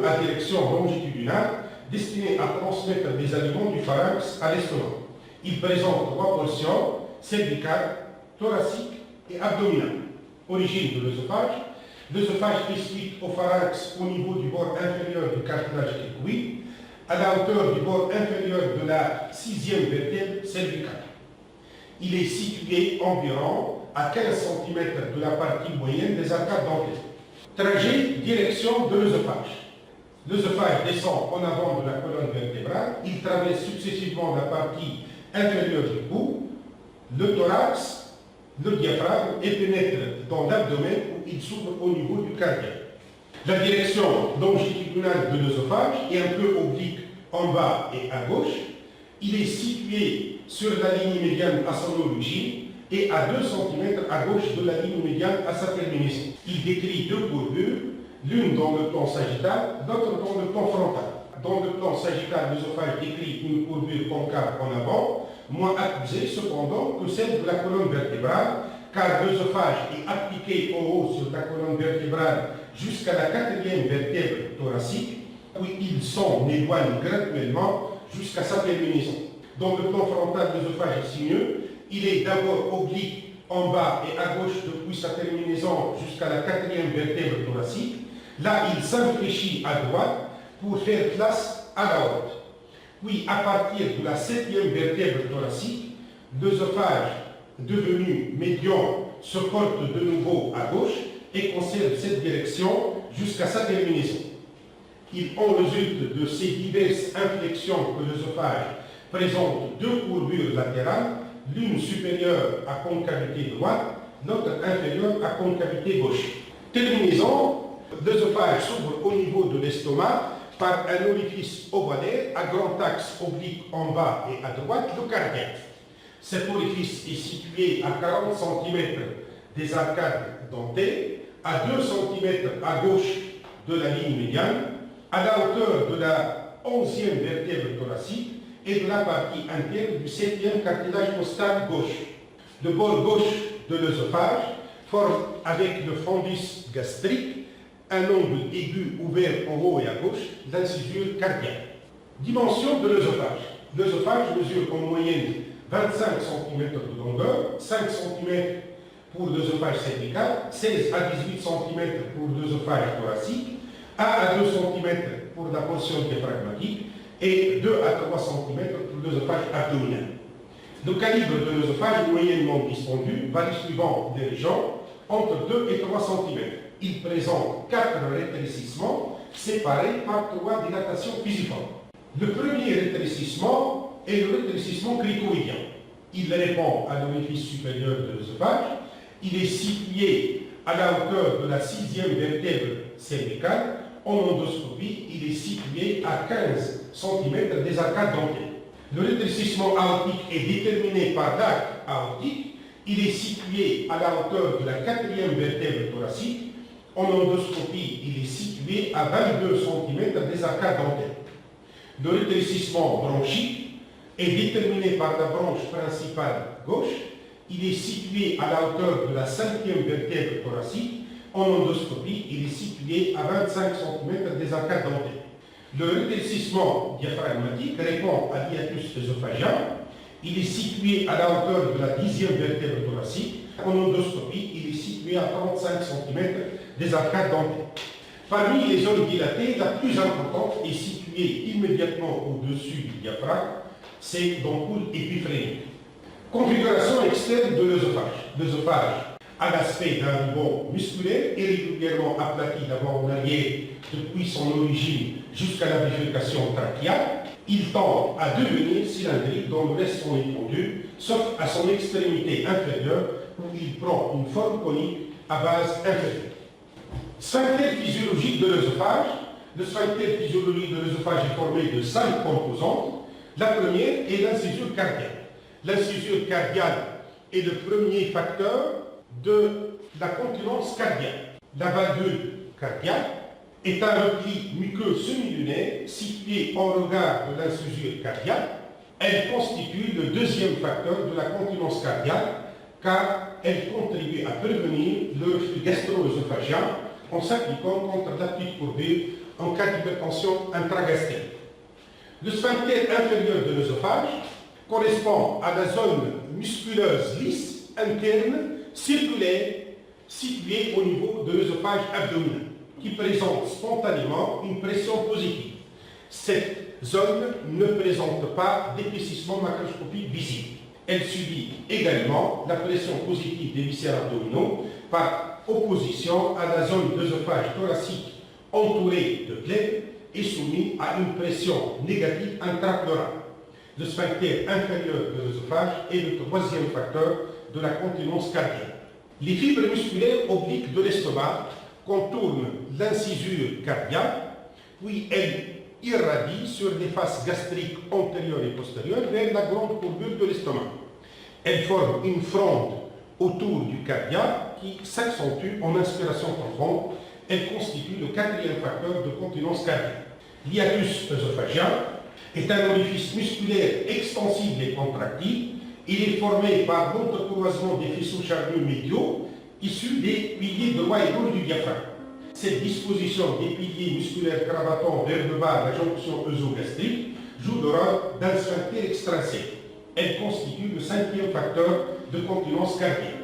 à direction longitudinale destiné à transmettre des aliments du pharynx à l'estomac. Il présente trois portions, cervicale, thoracique et abdominale. Origine de l'œsophage. L'œsophage fait suite au pharynx au niveau du bord inférieur du cartilage cricoïde, à la hauteur du bord inférieur de la sixième vertèbre cervicale. Il est situé environ à 15 cm de la partie moyenne des arcades dentaires. Trajet, direction de l'œsophage. L'œsophage descend en avant de la colonne vertébrale, il traverse successivement la partie inférieure du cou, le thorax, le diaphragme et pénètre dans l'abdomen où il s'ouvre au niveau du cardiaque. La direction longitudinale de l'œsophage est un peu oblique en bas et à gauche. Il est situé sur la ligne médiane à son origine et à 2 cm à gauche de la ligne médiane à sa terminaison. Il décrit deux courbures, l'une dans le plan sagittal, l'autre dans le plan frontal. Dans le plan sagittal, l'œsophage décrit une courbure concave en avant, moins accusée cependant que celle de la colonne vertébrale, car l'œsophage est appliqué en haut sur la colonne vertébrale jusqu'à la quatrième vertèbre thoracique, où il s'en éloigne graduellement jusqu'à sa terminaison. Dans le plan frontal, l'œsophage est sinueux. Il est d'abord oblique en bas et à gauche depuis sa terminaison jusqu'à la quatrième vertèbre thoracique. Là, il s'infléchit à droite pour faire place à la haute. Puis, à partir de la septième vertèbre thoracique, l'œsophage devenu médian se porte de nouveau à gauche et conserve cette direction jusqu'à sa terminaison. Il en résulte de ces diverses inflexions que l'œsophage présente deux courbures latérales, l'une supérieure à concavité droite, l'autre inférieure à concavité gauche. Terminaison, l'œsophage s'ouvre au niveau de l'estomac par un orifice ovalaire à grand axe oblique en bas et à droite, le cardiaque. Cet orifice est situé à 40 cm des arcades dentaires, à 2 cm à gauche de la ligne médiane, à la hauteur de la 11e vertèbre thoracique et de la partie interne du 7e cartilage costal gauche. Le bord gauche de l'œsophage forme avec le fundus gastrique un angle aigu ouvert en haut et à gauche, l'incisure cardiaque. Dimension de l'œsophage. L'œsophage mesure en moyenne 25 cm de longueur, 5 cm pour l'œsophage cervical, 16 à 18 cm pour l'œsophage thoracique, 1 à 2 cm pour la portion diaphragmatique et 2 à 3 cm pour l'œsophage abdominal. Le calibre de l'œsophage moyennement distendu varie suivant les régions entre 2 et 3 cm. Il présente 4 rétrécissements séparés par 3 dilatations physiformes. Le premier rétrécissement est le rétrécissement cricoïdien. Il répond à l'orifice supérieur de l'œsophage. Il est situé à la hauteur de la 6e vertèbre cervicale. En endoscopie, il est situé à 15 cm des arcades dentaires. Le rétrécissement aortique est déterminé par l'arc aortique. Il est situé à la hauteur de la 4e vertèbre thoracique. En endoscopie, il est situé à 22 cm des arcades dentaires. Le rétrécissement bronchique est déterminé par la branche principale gauche. Il est situé à la hauteur de la 5e vertèbre thoracique. En endoscopie, il est situé à 25 cm des arcades dentaires. Le rétrécissement diaphragmatique répond à l'hiatus œsophagien. Il est situé à la hauteur de la 10e vertèbre thoracique. En endoscopie, il est situé à 35 cm des arcades dentaires. Parmi les zones dilatées, la plus importante est située immédiatement au-dessus du diaphragme, c'est l'ampoule épiphérénique. Configuration externe de l'œsophage. L'œsophage a l'aspect d'un ruban musculaire et régulièrement aplati d'avant en arrière depuis son origine jusqu'à la bifurcation trachéale. Il tend à devenir cylindrique dans le reste de son étendue, sauf à son extrémité inférieure où il prend une forme conique à base inférieure. Sphincter physiologique de l'œsophage. Le sphincter physiologique de l'œsophage est formé de 5 composantes. La première est l'incisure cardiaque. L'incisure cardiaque est le premier facteur de la continence cardiaque. La valvule cardiaque est un repli muqueux semi-lunaire situé en regard de l'incisure cardiaque. Elle constitue le deuxième facteur de la continence cardiaque car elle contribue à prévenir le reflux gastro-œsophagien en s'appliquant contre la petite courbure en cas d'hypertension intragastrique. Le sphincter inférieur de l'œsophage correspond à la zone musculeuse lisse interne circulaire située au niveau de l'œsophage abdominal, qui présente spontanément une pression positive. Cette zone ne présente pas d'épaississement macroscopique visible. Elle subit également la pression positive des viscères abdominaux par opposition à la zone d'œsophage thoracique entourée de glèbe et soumise à une pression négative intrapleurale. Le sphincter inférieur de l'œsophage est le troisième facteur de la continence cardiaque. Les fibres musculaires obliques de l'estomac contournent l'incisure cardiaque, puis elles irradient sur les faces gastriques antérieures et postérieures vers la grande courbure de l'estomac. Elles forment une fronde autour du cardiaque qui s'accentue en inspiration profonde. Elle constitue le quatrième facteur de continence cardiaque. L'hiatus œsophagien est un orifice musculaire extensible et contractile. Il est formé par l'entrecroisement des faisceaux charneux médiaux issus des piliers droit et gauche du diaphragme. Cette disposition des piliers musculaires cravatant vers le bas la jonction œsogastrique joue le rôle d'un sphincter extrinsèque. Elle constitue le cinquième facteur de continence cardiaque.